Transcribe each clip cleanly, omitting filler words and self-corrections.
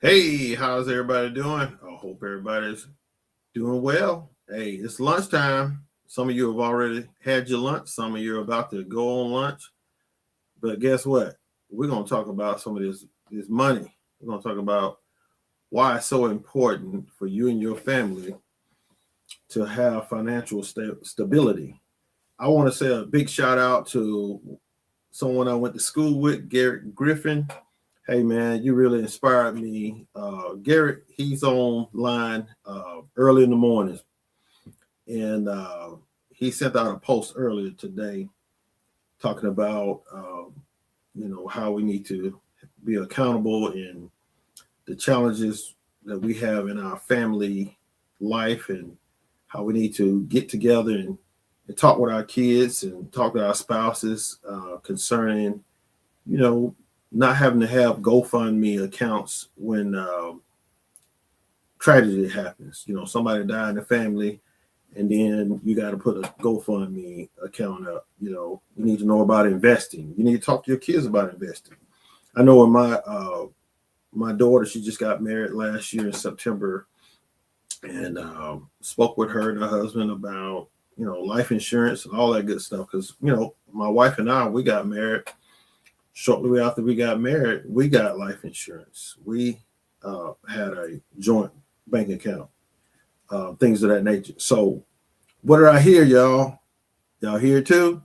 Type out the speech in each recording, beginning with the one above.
Hey, how's everybody doing? I hope everybody's doing well. Hey, it's lunchtime. Some of you have already had your lunch. Some of you are about to go on lunch. But guess what? We're going to talk about some of this money. We're going to talk about why it's so important for you and your family to have financial stability. I want to say a big shout out to someone I went to school with, Garrett Griffin. Hey man, you really inspired me. Garrett, he's online early in the mornings, and he sent out a post earlier today talking about how we need to be accountable in the challenges that we have in our family life, and how we need to get together and talk with our kids and talk to our spouses concerning you know not having to have GoFundMe accounts when tragedy happens. Somebody died in the family, and then you got to put a GoFundMe account up. You need to know about investing. You need to talk to your kids about investing. I know when my daughter, she just got married last year in September, and spoke with her and her husband about life insurance and all that good stuff. Because my wife and I, we got married. Shortly after we got married, we got life insurance. We had a joint bank account, things of that nature. So, what did I hear, y'all? Y'all hear it too?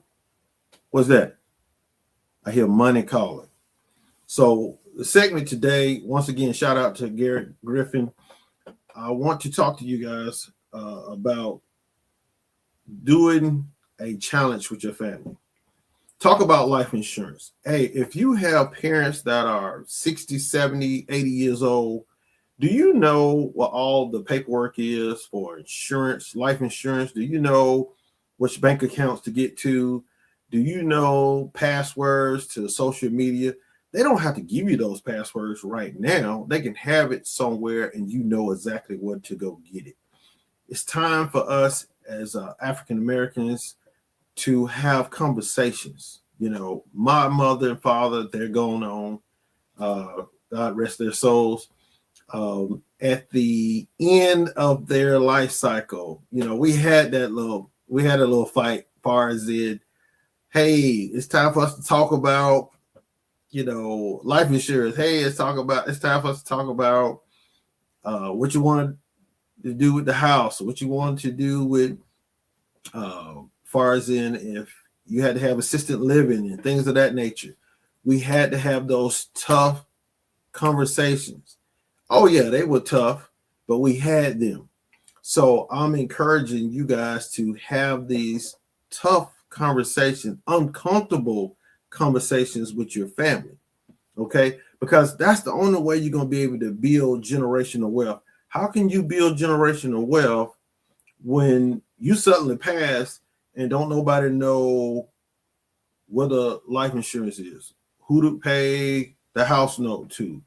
What's that? I hear money calling. So, the segment today, once again, shout out to Garrett Griffin. I want to talk to you guys about doing a challenge with your family. Talk about life insurance. Hey, if you have parents that are 60, 70, 80 years old, do you know what all the paperwork is for insurance, life insurance? Do you know which bank accounts to get to? Do you know passwords to social media? They don't have to give you those passwords right now. They can have it somewhere and you know exactly where to go get it. It's time for us as African Americans to have conversations. My mother and father, they're going on. God rest their souls. At the end of their life cycle, we had a little fight as far as it. Hey, it's time for us to talk about, life insurance. Hey, it's time for us to talk about what you want to do with the house, what you want to do with far as in if you had to have assisted living and things of that nature. We had to have those tough conversations. Oh yeah, they were tough, but we had them. So I'm encouraging you guys to have these tough conversations, uncomfortable conversations with your family. Okay, because that's the only way you're going to be able to build generational wealth. How can you build generational wealth when you suddenly pass and don't nobody know what a life insurance is, who to pay the house note to,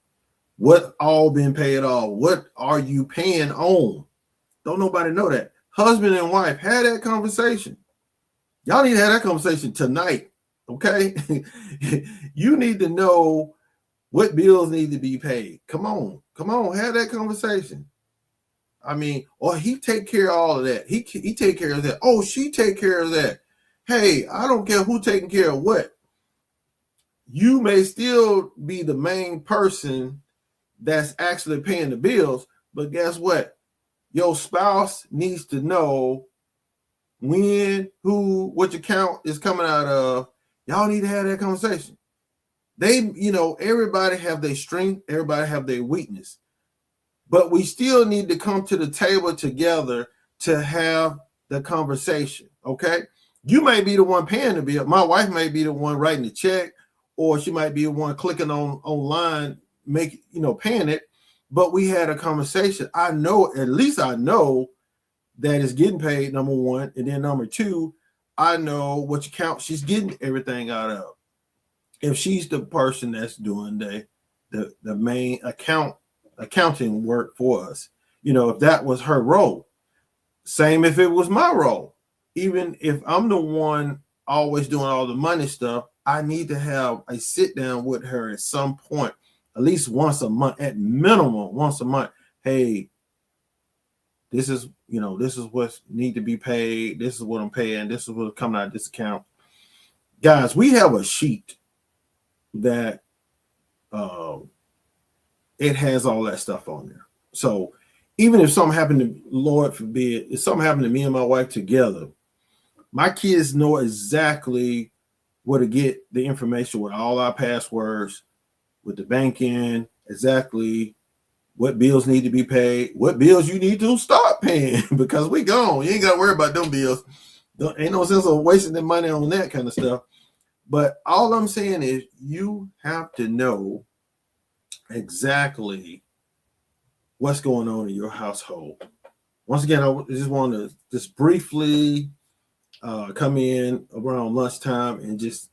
what all been paid off, what are you paying on? Don't nobody know that. Husband and wife, had that conversation. Y'all need to have that conversation tonight, okay? You need to know what bills need to be paid. Come on, have that conversation. I mean, or he take care of all of that. He take care of that. Oh, she take care of that. Hey, I don't care who taking care of what. You may still be the main person that's actually paying the bills, but guess what? Your spouse needs to know when, who, which account is coming out of. Y'all need to have that conversation. Everybody have their strength, everybody have their weakness. But we still need to come to the table together to have the conversation, okay? You may be the one paying the bill. My wife may be the one writing the check, or she might be the one clicking online, paying it. But we had a conversation. At least I know that it's getting paid, number one. And then number two, I know which account she's getting everything out of. If she's the person that's doing the main accounting work for us, if that was her role. Same if it was my role. Even if I'm the one always doing all the money stuff, I need to have a sit down with her at some point at least once a month, at minimum once a month. Hey, this is what need to be paid. This is what I'm paying. This is what's coming out of this account. Guys, we have a sheet that it has all that stuff on there. So even if something happened to, Lord forbid, if something happened to me and my wife together, my kids know exactly where to get the information with all our passwords, with the banking, exactly what bills need to be paid, what bills you need to start paying because we gone. You ain't got to worry about them bills. Ain't no sense of wasting the money on that kind of stuff. But all I'm saying is you have to know exactly what's going on in your household. Once again, I just want to just briefly come in around lunchtime and just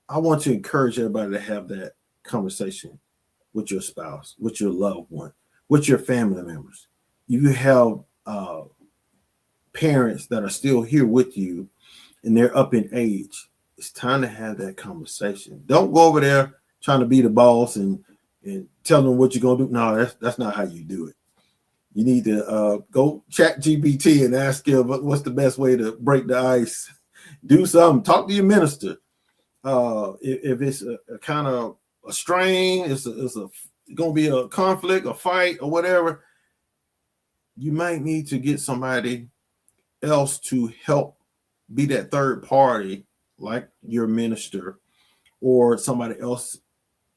I want to encourage everybody to have that conversation with your spouse, with your loved one, with your family members. You have parents that are still here with you and they're up in age. It's time to have that conversation. Don't go over there trying to be the boss and tell them what you're going to do. No, that's not how you do it. You need to go chat GPT and ask him what's the best way to break the ice. Do something. Talk to your minister. If it's a kind of a strain, it's going to be a conflict, a fight, or whatever, you might need to get somebody else to help be that third party, like your minister or somebody else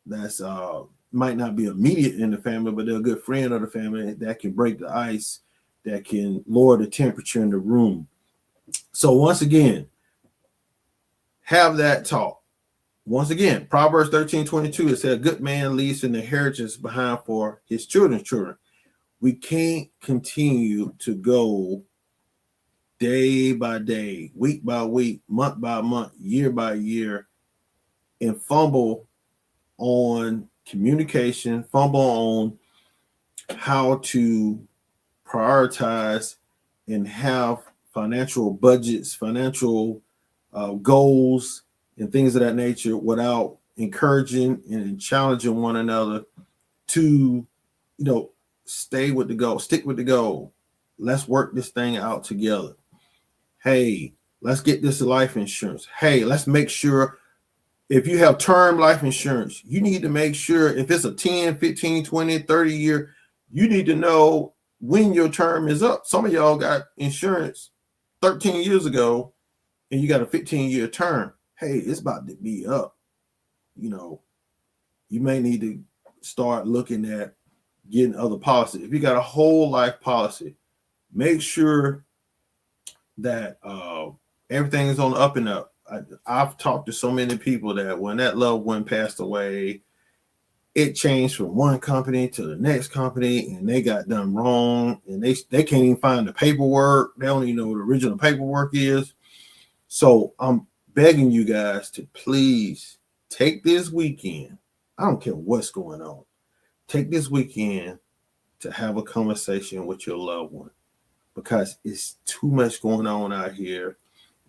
that's might not be immediate in the family, but they're a good friend of the family that can break the ice, that can lower the temperature in the room. So once again, have that talk. Once again, Proverbs 13:22, it said, a good man leaves an inheritance behind for his children's children. We can't continue to go day by day, week by week, month by month, year by year, and fumble on communication, fumble on how to prioritize and have financial budgets, financial goals, and things of that nature without encouraging and challenging one another to, stay with the goal, stick with the goal. Let's work this thing out together. Hey, let's get this life insurance. Hey, let's make sure if you have term life insurance, you need to make sure if it's a 10, 15, 20, 30 year, you need to know when your term is up. Some of y'all got insurance 13 years ago and you got a 15-year term. Hey, it's about to be up. You may need to start looking at getting other policies. If you got a whole life policy, make sure that everything is on the up and up. I've talked to so many people that when that loved one passed away, it changed from one company to the next company and they got done wrong and they can't even find the paperwork. They don't even know what the original paperwork is. So I'm begging you guys to please take this weekend. I don't care what's going on. Take this weekend to have a conversation with your loved one because it's too much going on out here.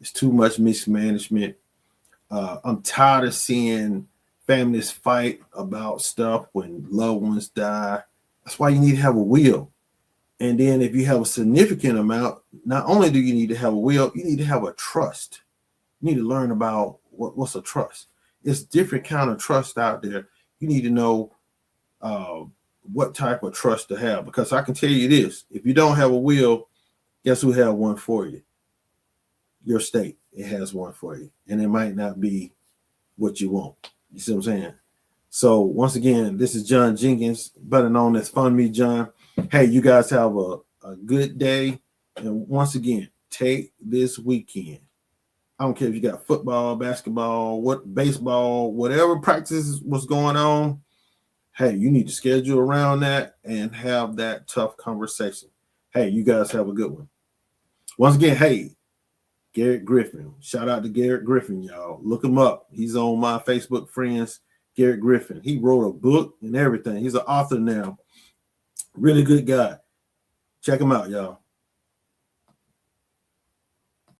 It's too much mismanagement. I'm tired of seeing families fight about stuff when loved ones die. That's why you need to have a will. And then if you have a significant amount, not only do you need to have a will, you need to have a trust. You need to learn about what's a trust. It's different kind of trust out there. You need to know what type of trust to have, because I can tell you this, if you don't have a will, guess who have one for you? Your state. It has one for you. And it might not be what you want. You see what I'm saying? So once again, this is John Jenkins, better known as Fund Me John. Hey, you guys have a good day. And once again, take this weekend. I don't care if you got football, basketball, baseball, whatever practice was going on. Hey, you need to schedule around that and have that tough conversation. Hey, you guys have a good one. Once again, hey, Garrett Griffin. Shout out to Garrett Griffin, y'all. Look him up. He's on my Facebook friends, Garrett Griffin. He wrote a book and everything. He's an author now. Really good guy. Check him out, y'all.